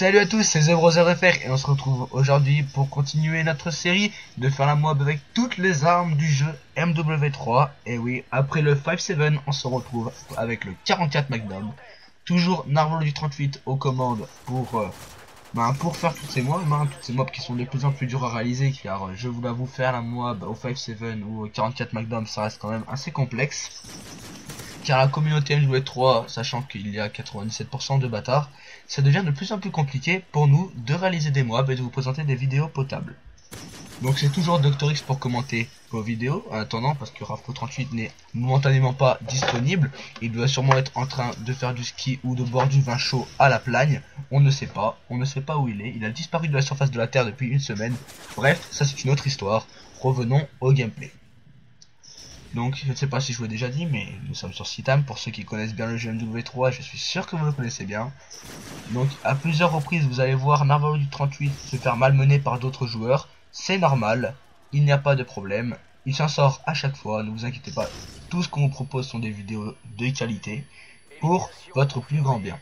Salut à tous, c'est TheBrotherFR et on se retrouve aujourd'hui pour continuer notre série de faire la mob avec toutes les armes du jeu MW3. Et oui, après le 5-7, on se retrouve avec le 44 Magnum. Toujours Narvol du 38 aux commandes pour faire toutes ces mobs, qui sont de plus en plus dures à réaliser, car je vous l'avoue, faire la mob au 5-7 ou au 44 Magnum, ça reste quand même assez complexe. Car la communauté MW3, sachant qu'il y a 97% de bâtards, ça devient de plus en plus compliqué pour nous de réaliser des mobs et de vous présenter des vidéos potables. Donc c'est toujours Doctorix pour commenter vos vidéos, en attendant, parce que Rafko38 n'est momentanément pas disponible. Il doit sûrement être en train de faire du ski ou de boire du vin chaud à la Plagne. On ne sait pas où il est. Il a disparu de la surface de la Terre depuis une semaine. Bref, ça c'est une autre histoire. Revenons au gameplay. Donc je ne sais pas si je vous l'ai déjà dit, mais nous sommes sur Citam. Pour ceux qui connaissent bien le jeu MW3, je suis sûr que vous le connaissez bien. Donc à plusieurs reprises vous allez voir Narvalo du 38 se faire malmener par d'autres joueurs. C'est normal, il n'y a pas de problème. Il s'en sort à chaque fois, ne vous inquiétez pas. Tout ce qu'on vous propose sont des vidéos de qualité pour votre plus grand bien.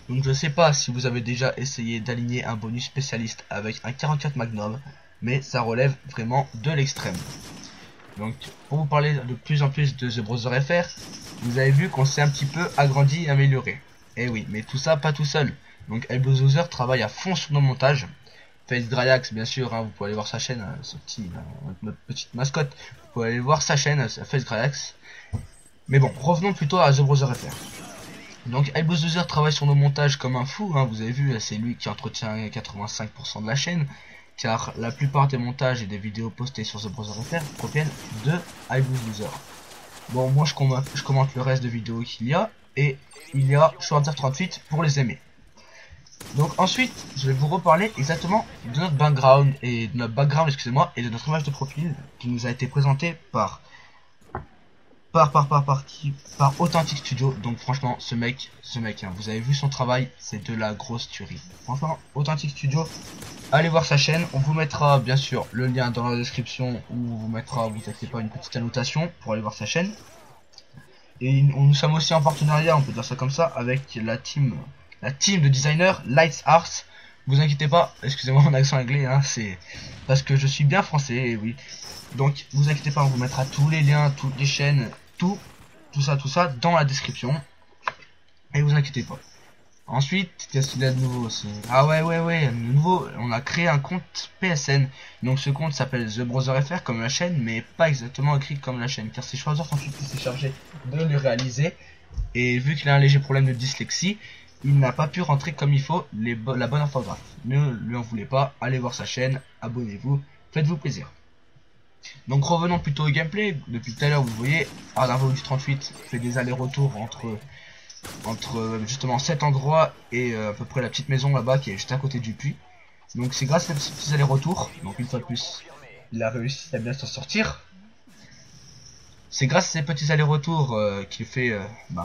Donc je ne sais pas si vous avez déjà essayé d'aligner un bonus spécialiste avec un 44 Magnum, mais ça relève vraiment de l'extrême. Donc pour vous parler de plus en plus de TheBrotherFR, vous avez vu qu'on s'est un petit peu agrandi et amélioré. Et oui, mais tout ça pas tout seul. Donc Elbozozer travaille à fond sur nos montages. FaceGrayax, bien sûr, hein, vous pouvez aller voir sa chaîne, notre petite mascotte. Vous pouvez aller voir sa chaîne, FaceGrayax. Mais bon, revenons plutôt à TheBrotherFR. Donc Elbozozer travaille sur nos montages comme un fou, hein, vous avez vu, c'est lui qui entretient 85% de la chaîne. Car la plupart des montages et des vidéos postées sur TheBrotherFR proviennent de Elbozozer. Bon, moi je commente le reste de vidéos qu'il y a, et il y a Schwarzer38 pour les aimer. Donc ensuite, je vais vous reparler exactement de notre background, et de notre image de profil qui nous a été présentée par Authentic Studio. Donc franchement, ce mec, hein, vous avez vu son travail, c'est de la grosse tuerie. Franchement, Authentic Studio, allez voir sa chaîne. On vous mettra bien sûr le lien dans la description, ou on vous mettra, vous inquiétez pas, une petite annotation pour aller voir sa chaîne. Et nous sommes aussi en partenariat, on peut dire ça comme ça, avec la team de designers Lights Arts. Vous inquiétez pas, excusez-moi mon accent anglais, hein, c'est parce que je suis bien français, et oui. Donc vous inquiétez pas, on vous mettra tous les liens, toutes les chaînes, tout ça dans la description. Et vous inquiétez pas. Ensuite, qu'est-ce qu'il y a de nouveau aussi? Ah ouais, de nouveau, on a créé un compte PSN. Donc ce compte s'appelle TheBrotherFR comme la chaîne, mais pas exactement écrit comme la chaîne, car c'est Schwarzer38 qui s'est chargé de le réaliser. Et vu qu'il a un léger problème de dyslexie, il n'a pas pu rentrer comme il faut la bonne orthographe. Ne lui en voulez pas, allez voir sa chaîne, abonnez-vous, faites-vous plaisir. Donc revenons plutôt au gameplay. Depuis tout à l'heure, vous voyez, Narvalo du 38 fait des allers-retours entre justement cet endroit et à peu près la petite maison là-bas qui est juste à côté du puits. Donc c'est grâce à ces petits allers-retours, donc une fois de plus, il a réussi à bien s'en sortir. C'est grâce à ces petits allers-retours qu'il fait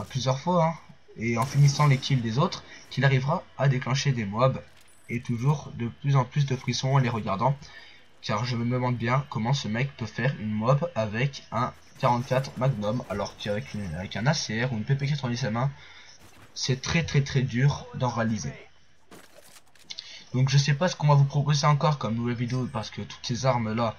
plusieurs fois, hein, et en finissant les kills des autres, qu'il arrivera à déclencher des mobs, et toujours de plus en plus de frissons en les regardant, car je me demande bien comment ce mec peut faire une mob avec un 44 Magnum, alors qu'avec un ACR ou une PP90 c'est très dur d'en réaliser. Donc je sais pas ce qu'on va vous proposer encore comme nouvelle vidéo, parce que toutes ces armes là,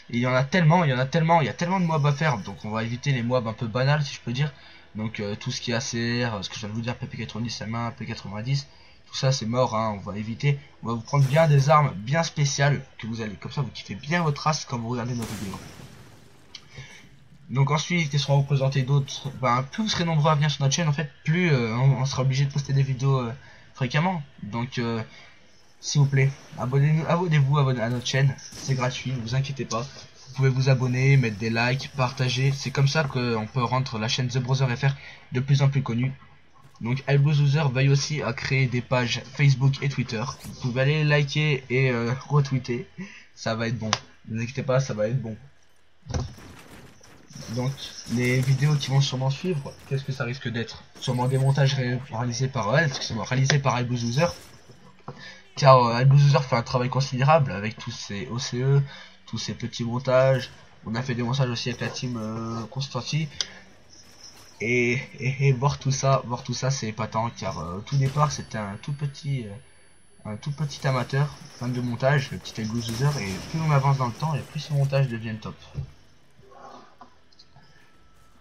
il y a tellement de mobs à faire, donc on va éviter les mobs un peu banals si je peux dire. Donc tout ce qui est ACR, ce que je viens de vous dire, PP90 P90, tout ça c'est mort, hein, on va éviter. On va vous prendre bien des armes bien spéciales, que vous allez, comme ça vous kiffez bien votre race quand vous regardez nos vidéos. Donc ensuite, qu'est-ce qu'on va vous présenter d'autres? Plus vous serez nombreux à venir sur notre chaîne, en fait, plus on sera obligé de poster des vidéos fréquemment. Donc s'il vous plaît, abonnez-vous à notre chaîne, c'est gratuit, ne vous inquiétez pas. Vous pouvez vous abonner, mettre des likes, partager, c'est comme ça qu'on peut rendre la chaîne TheBrotherFR de plus en plus connue. Donc Elbozozer veille aussi à créer des pages Facebook et Twitter. Vous pouvez aller liker et retweeter, ça va être bon. Ne vous inquiétez pas, ça va être bon. Donc les vidéos qui vont sûrement suivre, qu'est-ce que ça risque d'être? Sûrement des montages réalisés par Elbozozer, car Elbozozer fait un travail considérable avec tous ces OCE, tous ces petits montages. On a fait des montages aussi avec la team Constanti. Et voir tout ça c'est épatant, car au tout départ c'était un tout petit amateur, fan de montage, le petit Elgozuser, et plus on avance dans le temps et plus ce montage devient top.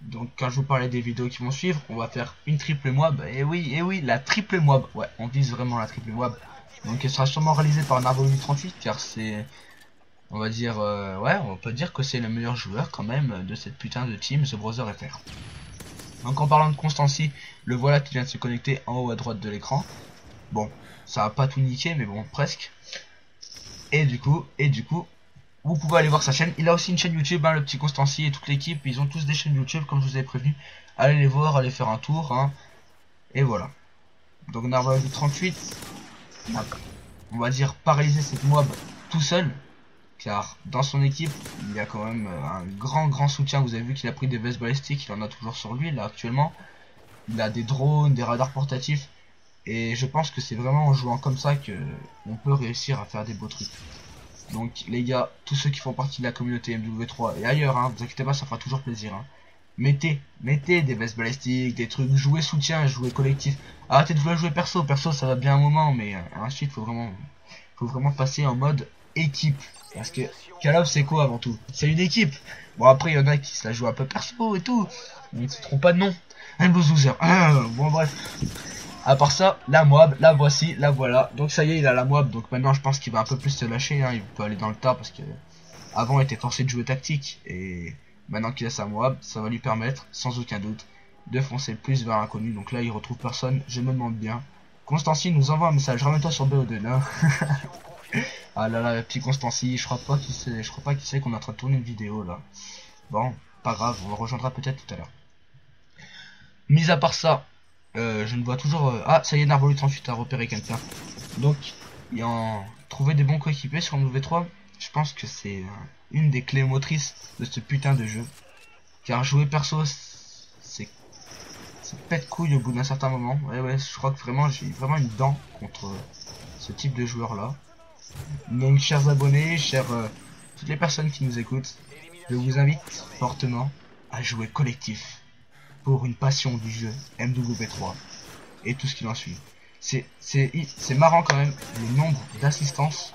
Donc quand je vous parlais des vidéos qui vont suivre, on va faire une triple moab, et oui, la triple moab, ouais, on vise vraiment la triple moab. Donc elle sera sûrement réalisée par Narvalo38, car c'est, on va dire, ouais, on peut dire que c'est le meilleur joueur quand même de cette putain de team The Brother FR. Donc en parlant de Constancy, le voilà qui vient de se connecter en haut à droite de l'écran. Bon, ça va pas tout niquer, mais bon, presque. Et du coup, vous pouvez aller voir sa chaîne. Il a aussi une chaîne YouTube, hein, le petit Constancy et toute l'équipe. Ils ont tous des chaînes YouTube, comme je vous avais prévenu. Allez les voir, allez faire un tour. Hein. Et voilà. Donc Narvalo38, on va dire, paralyser cette mob tout seul. Car dans son équipe, il y a quand même un grand soutien. Vous avez vu qu'il a pris des vestes balistiques, il en a toujours sur lui là actuellement. Il a des drones, des radars portatifs. Et je pense que c'est vraiment en jouant comme ça que on peut réussir à faire des beaux trucs. Donc les gars, tous ceux qui font partie de la communauté MW3 et ailleurs, hein, vous inquiétez pas, ça fera toujours plaisir. Hein. Mettez des vestes balistiques, des trucs, jouez soutien, jouez collectif. Arrêtez de vouloir jouer perso ça va bien un moment, mais ensuite faut vraiment passer en mode équipe. Parce que Call of c'est quoi avant tout? C'est une équipe. Bon après il y en a qui se la jouent un peu perso et tout. Ils ne se trompent pas de nom. Un loser. Bon bref. À part ça, la moab, la voici, la voilà. Donc ça y est, il a la moab. Donc maintenant je pense qu'il va un peu plus se lâcher. Hein. Il peut aller dans le tas parce que avant il était forcé de jouer tactique. Et maintenant qu'il a sa moab, ça va lui permettre, sans aucun doute, de foncer plus vers l'inconnu. Donc là il retrouve personne. Je me demande bien. Constancy nous envoie un message. Ramène-toi sur BO2. Hein. Ah là là, le petit Constancy, je crois pas qu'il sait qu'on est en train de tourner une vidéo là. Bon, pas grave, on le rejoindra peut-être tout à l'heure. Mis à part ça, je ne vois toujours... Ah, ça y est, Narvalo38 a repéré quelqu'un. Donc, trouver des bons coéquipiers sur MW3, je pense que c'est une des clés motrices de ce putain de jeu. Car jouer perso, c'est pète couille au bout d'un certain moment. Ouais, je crois que vraiment, j'ai vraiment une dent contre ce type de joueur là. Donc chers abonnés, toutes les personnes qui nous écoutent, je vous invite fortement à jouer collectif pour une passion du jeu MW3 et tout ce qui en suit. C'est marrant quand même le nombre d'assistances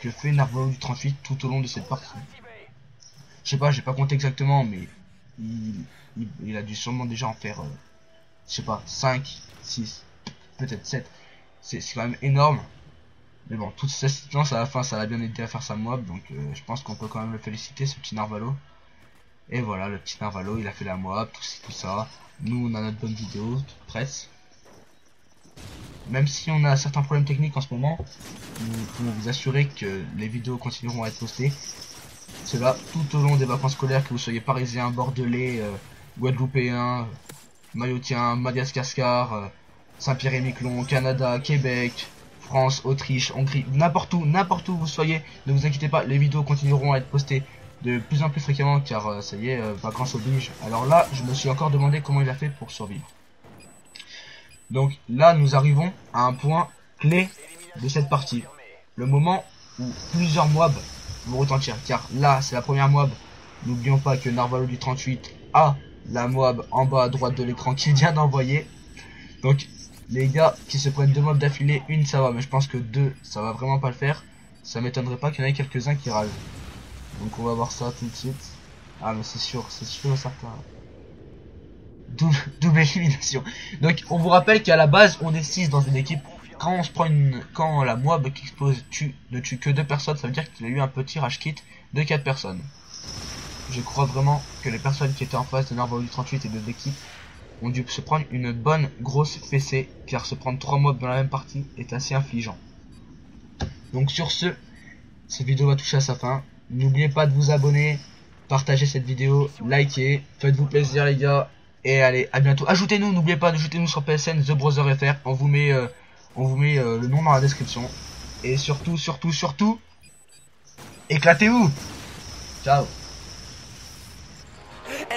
que fait Narvalo38 tout au long de cette partie. Je sais pas, j'ai pas compté exactement, mais il a dû sûrement déjà en faire, je sais pas, 5, 6, peut-être 7. C'est quand même énorme. Mais bon, toute cette assistance à la fin, ça l'a bien aidé à faire sa moab, donc je pense qu'on peut quand même le féliciter, ce petit Narvalo. Et voilà, le petit Narvalo, il a fait la moab, tout ça. Nous, on a notre bonne vidéo, toute prête. Même si on a certains problèmes techniques en ce moment, nous pouvons vous assurer que les vidéos continueront à être postées. Cela tout au long des vacances scolaires, que vous soyez parisien, bordelais, guadeloupéen, mayottien, Madagascar, Saint-Pierre-et-Miquelon, Canada, Québec, France, Autriche, Hongrie, n'importe où vous soyez, ne vous inquiétez pas, les vidéos continueront à être postées de plus en plus fréquemment, car ça y est, vacances oblige. Alors là, je me suis encore demandé comment il a fait pour survivre. Donc là, nous arrivons à un point clé de cette partie. Le moment où plusieurs moabs vont retentir, car là, c'est la première moab. N'oublions pas que Narvalo38 a la moab en bas à droite de l'écran qu'il vient d'envoyer. Donc les gars qui se prennent deux mobs d'affilée, une ça va, mais je pense que deux ça va vraiment pas le faire. Ça m'étonnerait pas qu'il y en ait quelques-uns qui râlent. Donc on va voir ça tout de suite. Ah mais c'est sûr certain. Double élimination. Donc on vous rappelle qu'à la base on est 6 dans une équipe. Quand on se prend quand la moab qui explose ne tue que 2 personnes, ça veut dire qu'il y a eu un petit rage kit de 4 personnes. Je crois vraiment que les personnes qui étaient en face de Narvalo38 et de l'équipe ont dû se prendre une bonne grosse fessée, car se prendre 3 mobs dans la même partie est assez affligeant. Donc sur ce, cette vidéo va toucher à sa fin. N'oubliez pas de vous abonner, partager cette vidéo, likez, faites-vous plaisir les gars, et allez, à bientôt. Ajoutez-nous, n'oubliez pas d'ajoutez-nous sur PSN, The Brother FR, on vous met le nom dans la description. Et surtout, éclatez-vous. Ciao.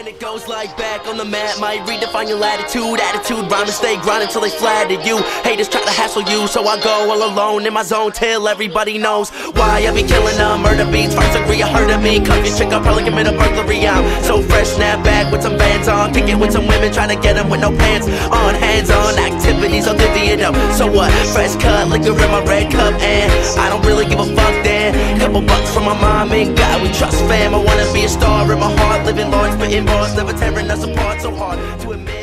And it goes like back on the map, might redefine your latitude. Attitude, rhyme and stay grinding till they flatter you. Haters try to hassle you, so I go all alone in my zone till everybody knows why I be killing them. Murder beats, first degree, I heard of me. Cuff your chick, I'll probably commit a burglary. I'm so fresh, snap back with some bands on. Kick it with some women, trying to get them with no pants on. Hands-on activities, I'll divvy it up. So what? Fresh cut, liquor in my red cup, and I don't really give a fuck then. Couple bucks from my mom and God, we trust fam. I wanna be a star in my heart, living large, spitting bars, never tearing us apart. So hard to admit.